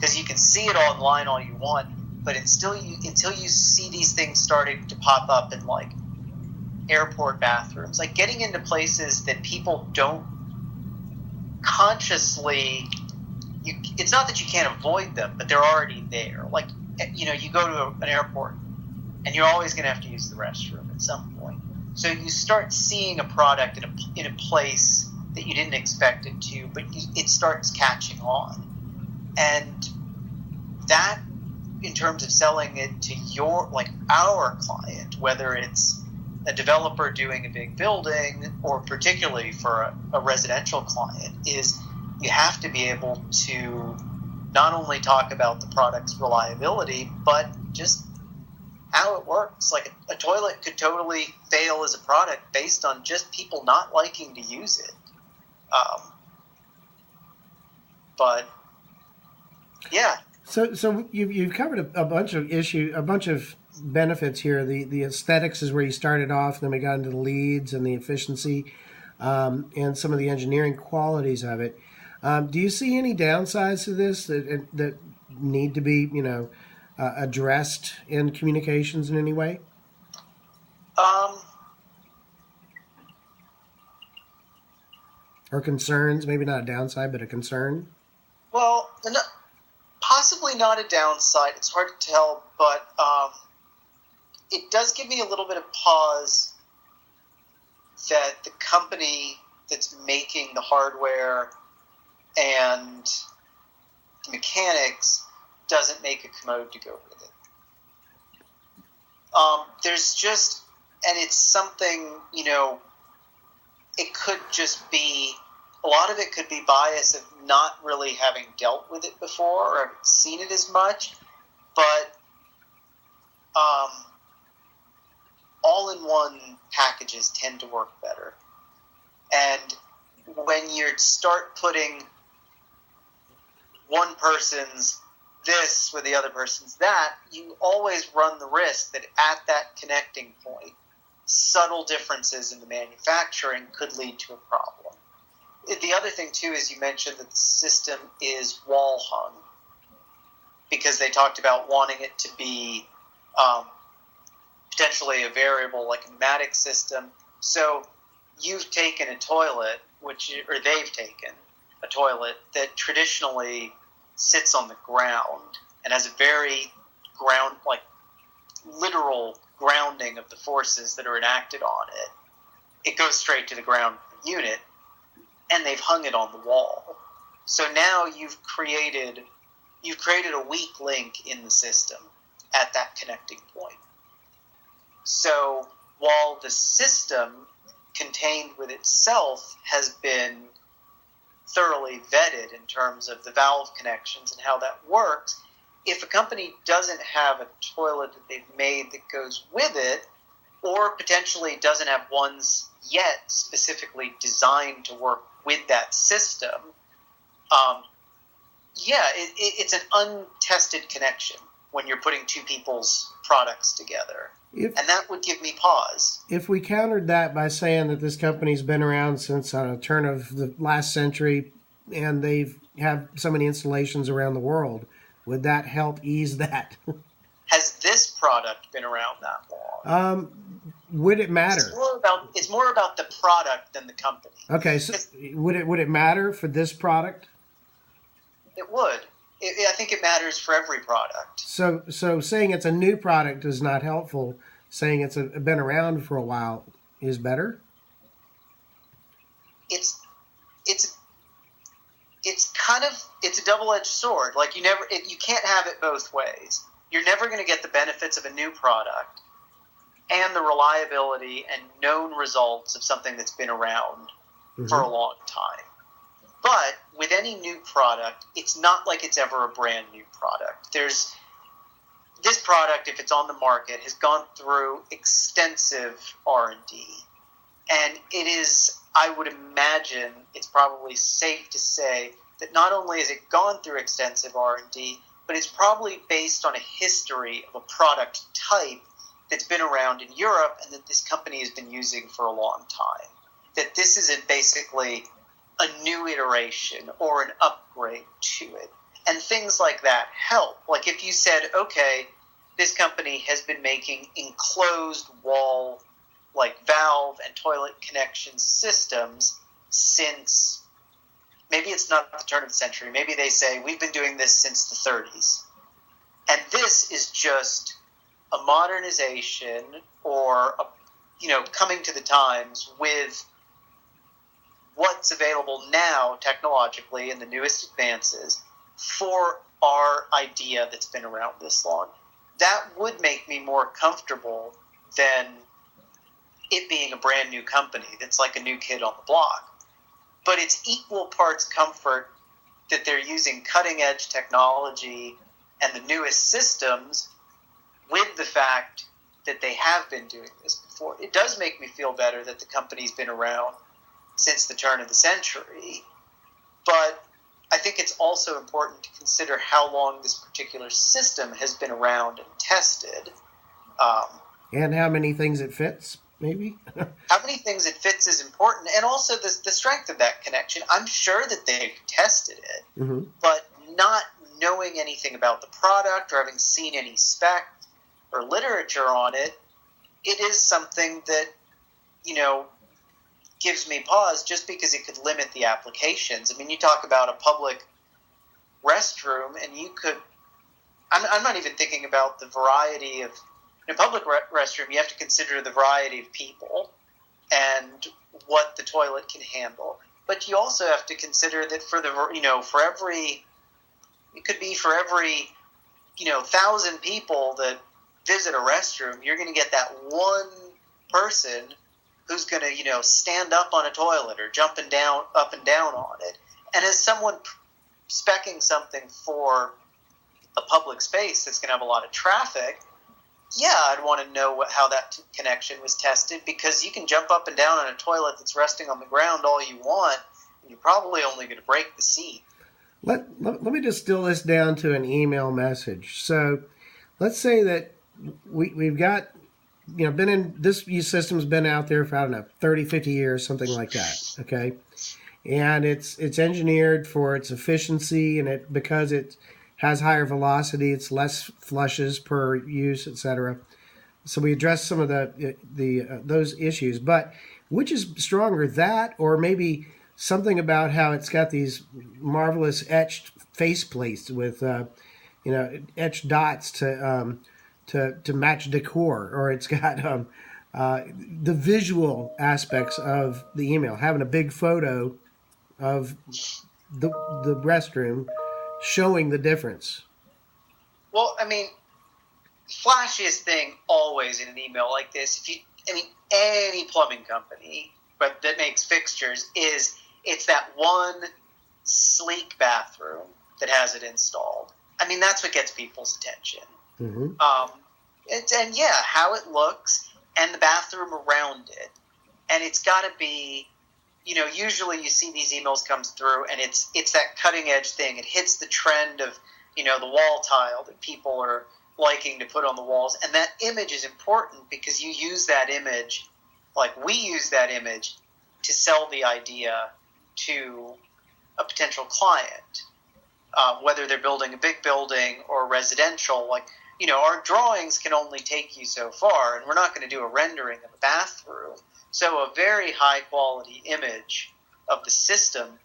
because you can see it online all you want, but until you see these things starting to pop up in like airport bathrooms, like getting into places that people don't consciously, it's not that you can't avoid them, but they're already there. Like, you go to an airport and you're always going to have to use the restroom at some point. So you start seeing a product in a place that you didn't expect it to, but it starts catching on. And that, in terms of selling it to our client, whether it's a developer doing a big building or particularly for a residential client, is you have to be able to not only talk about the product's reliability, but just how it works. Like a toilet could totally fail as a product based on just people not liking to use it. But yeah. So you've covered a bunch of benefits here. The aesthetics is where you started off, then we got into the leads and the efficiency, and some of the engineering qualities of it. Do you see any downsides to this that need to be, addressed in communications in any way? Or concerns? Maybe not a downside, but a concern? Well, possibly not a downside. It's hard to tell, but it does give me a little bit of pause that the company that's making the hardware and the mechanics doesn't make a commode to go with it. There's just, and it's something, it could just be, a lot of it could be bias of not really having dealt with it before or seen it as much, but all-in-one packages tend to work better. And when you start putting one person's this with the other person's that, you always run the risk that at that connecting point, subtle differences in the manufacturing could lead to a problem. The other thing, too, is you mentioned that the system is wall-hung because they talked about wanting it to be potentially a variable, like a pneumatic system. So you've taken a toilet, or they've taken a toilet that traditionally sits on the ground and has a very literal grounding of the forces that are enacted on it. It goes straight to the ground unit, and they've hung it on the wall. So now you've created a weak link in the system at that connecting point. So while the system contained with itself has been thoroughly vetted in terms of the valve connections and how that works, if a company doesn't have a toilet that they've made that goes with it, or potentially doesn't have ones yet specifically designed to work with that system, it's an untested connection when you're putting two people's products together. And that would give me pause. If we countered that by saying that this company's been around since the turn of the last century and they've have so many installations around the world, would that help ease that? Has this product been around that long? Would it matter? It's more about the product than the company. Okay, so would it matter for this product? It would. I think it matters for every product. So saying it's a new product is not helpful. Saying it's been around for a while is better. It's a double-edged sword. Like you can't have it both ways. You're never going to get the benefits of a new product and the reliability and known results of something that's been around for a long time. But with any new product, it's not like it's ever a brand new product. This product, if it's on the market, has gone through extensive R&D. And it is, I would imagine, it's probably safe to say that not only has it gone through extensive R&D, but it's probably based on a history of a product type that's been around in Europe and that this company has been using for a long time. That this isn't basically a new iteration or an upgrade to it. And things like that help. Like if you said, okay, this company has been making enclosed wall, like valve and toilet connection systems since, maybe it's not the turn of the century. Maybe they say, we've been doing this since the 30s. And this is just a modernization or, coming to the times with what's available now technologically and the newest advances for our idea that's been around this long. That would make me more comfortable than it being a brand new company that's like a new kid on the block. But it's equal parts comfort that they're using cutting-edge technology and the newest systems with the fact that they have been doing this before. It does make me feel better that the company's been around since the turn of the century, but I think it's also important to consider how long this particular system has been around and tested. And how many things it fits, maybe? How many things it fits is important, and also the strength of that connection. I'm sure that they've tested it, Mm-hmm. but not knowing anything about the product or having seen any spec or literature on it, it is something that, gives me pause just because it could limit the applications. I mean, you talk about a public restroom, and you could, I'm not even thinking about the variety of, in a public restroom, you have to consider the variety of people and what the toilet can handle. But you also have to consider that for every 1,000 people that visit a restroom, you're going to get that one person who's going to, stand up on a toilet or up and down on it. And as someone speccing something for a public space that's going to have a lot of traffic, yeah, I'd want to know how that connection was tested, because you can jump up and down on a toilet that's resting on the ground all you want, and you're probably only going to break the seat. Let me distill this down to an email message. So let's say that we've got, been in, this system's been out there for, 30, 50 years, something like that, okay? And it's engineered for its efficiency, and because it has higher velocity, it's less flushes per use, etc. So we address some of those issues. But which is stronger, that or maybe something about how it's got these marvelous etched faceplates with etched dots to match decor, or it's got the visual aspects of the email, having a big photo of the restroom showing the difference. Well, I mean, flashiest thing always in an email like this, any plumbing company but that makes fixtures, it's that one sleek bathroom that has it installed. I mean, that's what gets people's attention. Mm-hmm. How it looks and the bathroom around it. And it's got to be, usually you see these emails come through and it's that cutting edge thing. It hits the trend of, the wall tile that people are liking to put on the walls. And that image is important because you use that image, like we use that image, to sell the idea to a potential client, whether they're building a big building or residential. Like, our drawings can only take you so far, and we're not going to do a rendering of a bathroom. So a very high-quality image of the system,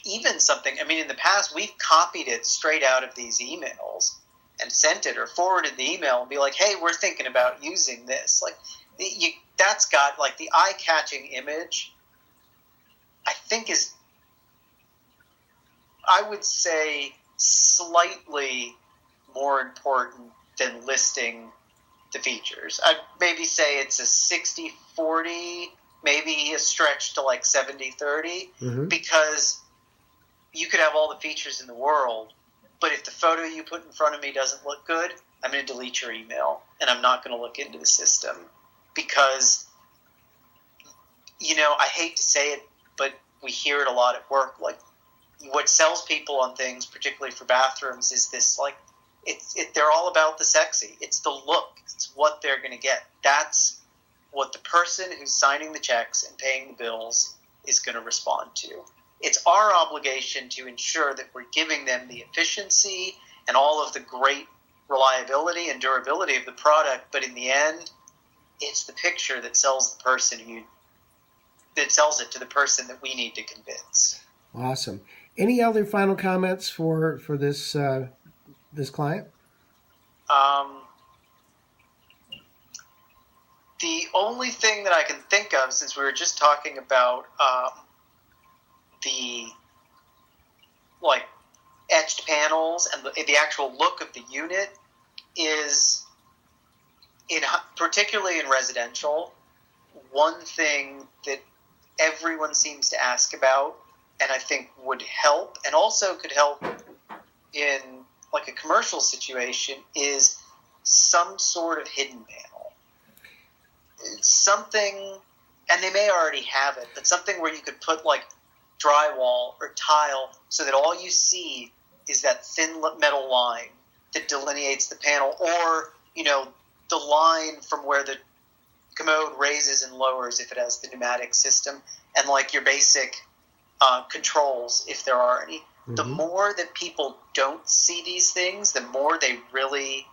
even something, in the past, we've copied it straight out of these emails and sent it or forwarded the email and be like, hey, we're thinking about using this. Like, that's got, like, the eye-catching image, I think is, I would say, slightly more important than listing the features. I'd maybe say it's a 60-40, maybe a stretch to like 70-30, mm-hmm. because you could have all the features in the world, but if the photo you put in front of me doesn't look good, I'm going to delete your email, and I'm not going to look into the system, because, I hate to say it, but we hear it a lot at work. Like, what sells people on things, particularly for bathrooms, is this, like, they're all about the sexy. It's the look. It's what they're going to get. That's what the person who's signing the checks and paying the bills is going to respond to. it's our obligation to ensure that we're giving them the efficiency and all of the great reliability and durability of the product, but in the end, it's the picture that sells the person that sells it to the person that we need to convince. Awesome. Any other final comments for this this client? The only thing that I can think of, since we were just talking about the like etched panels and the actual look of the unit, is particularly in residential, one thing that everyone seems to ask about, and I think would help, and also could help in like a commercial situation, is some sort of hidden panel. Something, and they may already have it, but something where you could put like drywall or tile so that all you see is that thin metal line that delineates the panel, or, you know, the line from where the commode raises and lowers if it has the pneumatic system, and like your basic controls, if there are any. Mm-hmm. The more that people don't see these things, the more they really...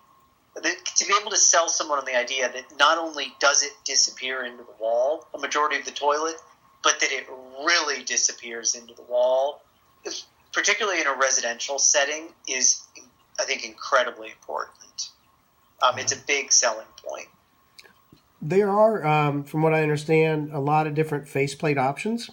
to be able to sell someone on the idea that not only does it disappear into the wall, a majority of the toilet, but that it really disappears into the wall, particularly in a residential setting, is, I think, incredibly important. It's a big selling point. There are, from what I understand, a lot of different faceplate options,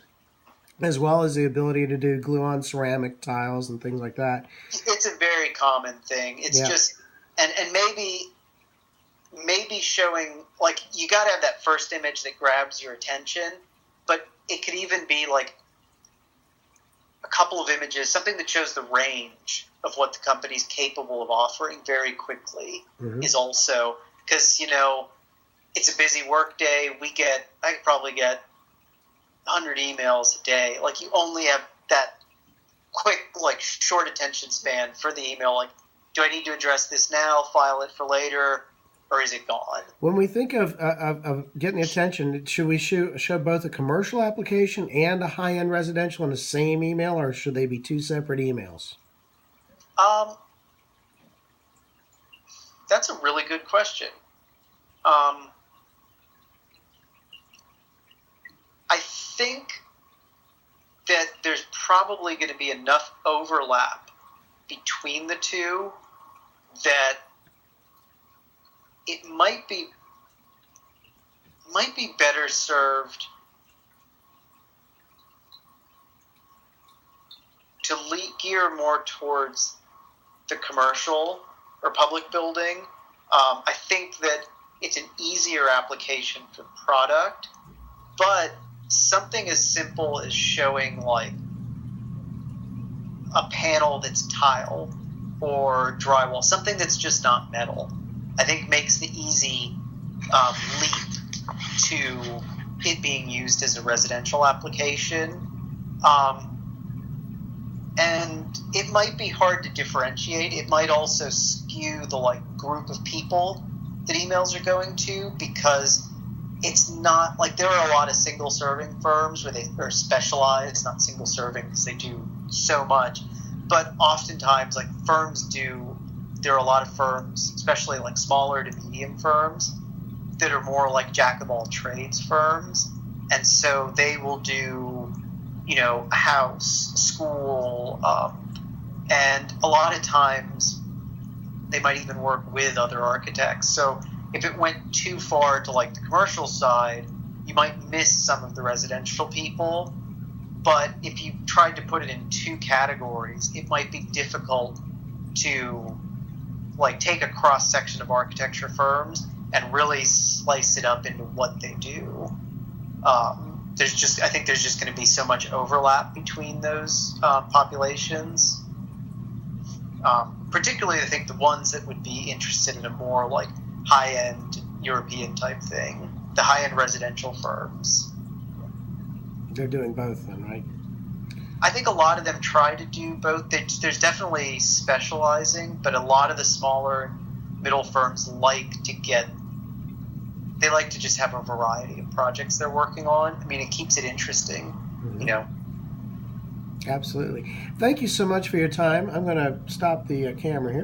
as well as the ability to do glue-on ceramic tiles and things like that. It's a very common thing. It's just... And maybe showing, like, you got to have that first image that grabs your attention, but it could even be like a couple of images, something that shows the range of what the company's capable of offering very quickly. Mm-hmm. Is also, because, you know, it's a busy work day. I could probably get 100 emails a day. Like, you only have that quick, like, short attention span for the email, like, do I need to address this now, file it for later, or is it gone? When we think of getting the attention, should we show both a commercial application and a high-end residential in the same email, or should they be two separate emails? That's a really good question. I think that there's probably going to be enough overlap between the two that it might be better served to gear more towards the commercial or public building. I think that it's an easier application for product, but something as simple as showing like a panel that's tile or drywall, something that's just not metal, I think makes the easy leap to it being used as a residential application. And it might be hard to differentiate. It might also skew the like group of people that emails are going to, because it's not like there are a lot of single serving firms where they are specialized, not single serving because they do so much. But oftentimes, like there are a lot of firms, especially like smaller to medium firms, that are more like jack of all trades firms. And so they will do, you know, a house, school, and a lot of times they might even work with other architects. So if it went too far to like the commercial side, you might miss some of the residential people. But if you tried to put it in two categories, it might be difficult to like take a cross section of architecture firms and really slice it up into what they do. I think there's just going to be so much overlap between those populations. Particularly, I think the ones that would be interested in a more like high-end European type thing, the high-end residential firms. They're doing both then, right? I think a lot of them try to do both. There's definitely specializing, but a lot of the smaller middle firms like to just have a variety of projects they're working on. I mean, it keeps it interesting, mm-hmm. You know. Absolutely. Thank you so much for your time. I'm going to stop the camera here.